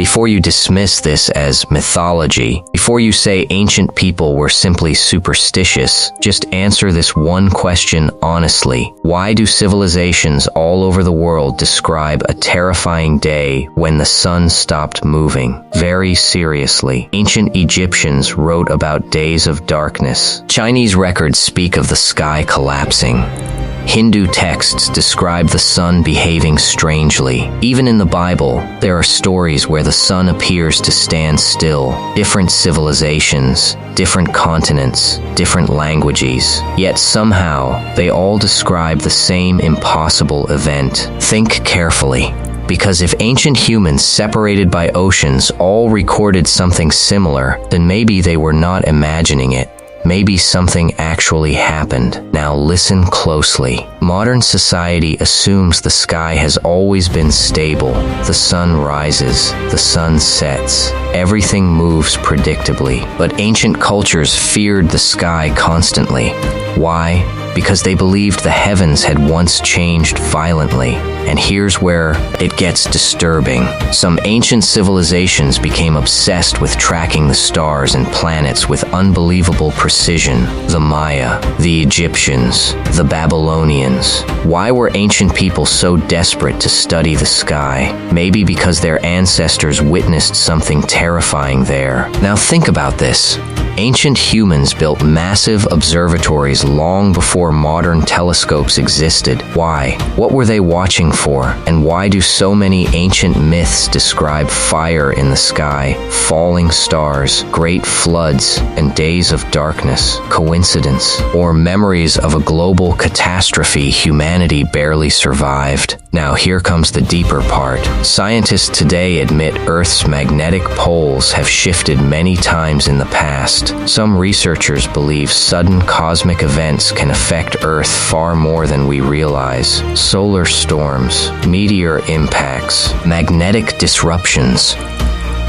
before you dismiss this as mythology, before you say ancient people were simply superstitious, just answer this one question honestly. Why do civilizations all over the world describe a terrifying day when the sun stopped moving? Very seriously. Ancient Egyptians wrote about days of darkness. Chinese records speak of the sky collapsing. Hindu texts describe the sun behaving strangely. Even in the Bible, there are stories where the sun appears to stand still. Different civilizations, different continents, different languages. Yet somehow, they all describe the same impossible event. Think carefully. Because if ancient humans separated by oceans all recorded something similar, then maybe they were not imagining it. Maybe something actually happened. Now listen closely. Modern society assumes the sky has always been stable. The sun rises, the sun sets. Everything moves predictably. But ancient cultures feared the sky constantly. Why? Because they believed the heavens had once changed violently. And here's where it gets disturbing. Some ancient civilizations became obsessed with tracking the stars and planets with unbelievable precision. The Maya, the Egyptians, the Babylonians. Why were ancient people so desperate to study the sky? Maybe because their ancestors witnessed something terrifying there. Now think about this. Ancient humans built massive observatories long before modern telescopes existed. Why? What were they watching for? And why do so many ancient myths describe fire in the sky, falling stars, great floods, and days of darkness? Coincidence? Or memories of a global catastrophe humanity barely survived? Now here comes the deeper part. Scientists today admit Earth's magnetic poles have shifted many times in the past. Some researchers believe sudden cosmic events can affect Earth far more than we realize. Solar storms, meteor impacts, magnetic disruptions.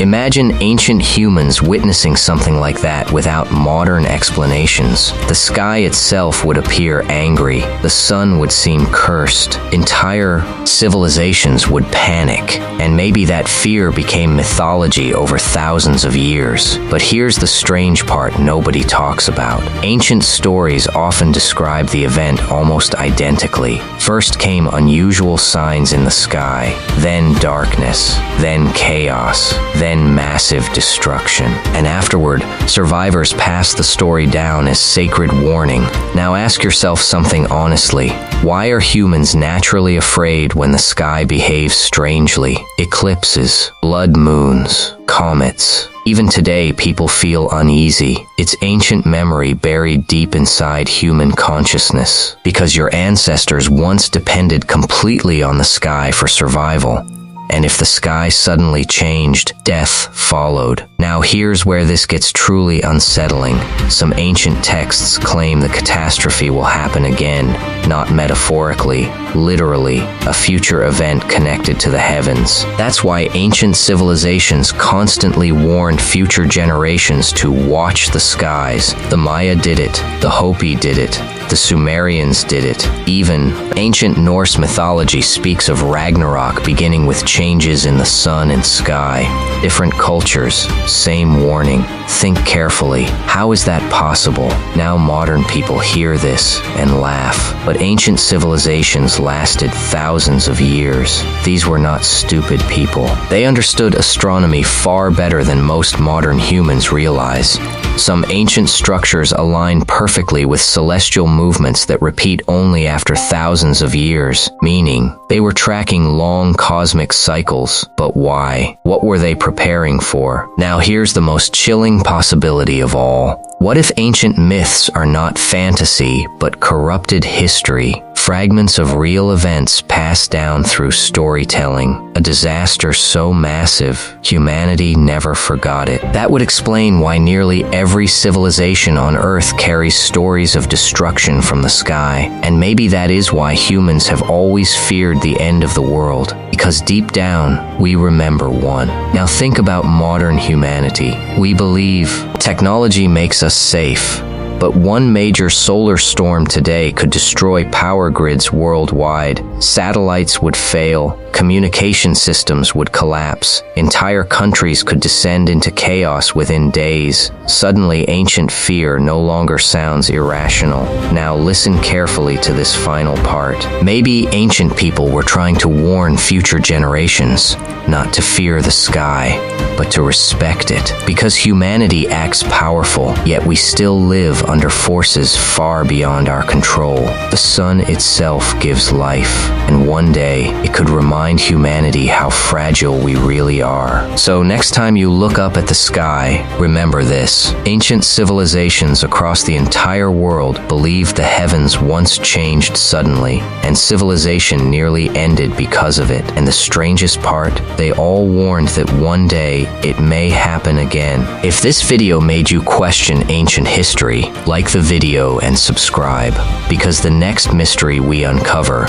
Imagine ancient humans witnessing something like that without modern explanations. The sky itself would appear angry. The sun would seem cursed. Entire civilizations would panic. And maybe that fear became mythology over thousands of years. But here's the strange part nobody talks about. Ancient stories often describe the event almost identically. First came unusual signs in the sky, then darkness, then chaos, then massive destruction. And afterward, survivors passed the story down as sacred warning. Now ask yourself something honestly. Why are humans naturally afraid when the sky behaves strangely? Eclipses, blood moons, comets. Even today, people feel uneasy. It's ancient memory buried deep inside human consciousness. Because your ancestors once depended completely on the sky for survival. And if the sky suddenly changed, death followed. Now here's where this gets truly unsettling. Some ancient texts claim the catastrophe will happen again, not metaphorically, literally, a future event connected to the heavens. That's why ancient civilizations constantly warned future generations to watch the skies. The Maya did it, the Hopi did it, the Sumerians did it. Even ancient Norse mythology speaks of Ragnarok beginning with changes in the sun and sky. Different cultures, same warning. Think carefully. How is that possible? Now modern people hear this and laugh. But ancient civilizations lasted thousands of years. These were not stupid people. They understood astronomy far better than most modern humans realize. Some ancient structures align perfectly with celestial movements that repeat only after thousands of years, meaning they were tracking long cosmic cycles. But why? What were they preparing for? Now here's the most chilling possibility of all. What if ancient myths are not fantasy, but corrupted history? Fragments of real events passed down through storytelling. A disaster so massive, humanity never forgot it. That would explain why nearly every civilization on Earth carries stories of destruction from the sky. And maybe that is why humans have always feared the end of the world. Because deep down, we remember one. Now think about modern humanity. We believe technology makes us safe. But one major solar storm today could destroy power grids worldwide. Satellites would fail, communication systems would collapse, entire countries could descend into chaos within days. Suddenly, ancient fear no longer sounds irrational. Now listen carefully to this final part. Maybe ancient people were trying to warn future generations not to fear the sky, but to respect it. Because humanity acts powerful, yet we still live under forces far beyond our control. The sun itself gives life, and one day it could remind humanity how fragile we really are. So next time you look up at the sky, remember this. Ancient civilizations across the entire world believed the heavens once changed suddenly, and civilization nearly ended because of it. And the strangest part, they all warned that one day it may happen again. If this video made you question ancient history, like the video and subscribe, because the next mystery we uncover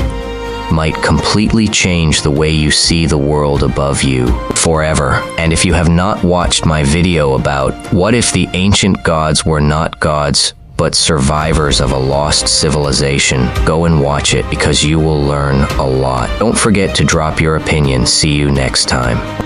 might completely change the way you see the world above you forever. And if you have not watched my video about what if the ancient gods were not gods, but survivors of a lost civilization, go and watch it because you will learn a lot. Don't forget to drop your opinion. See you next time.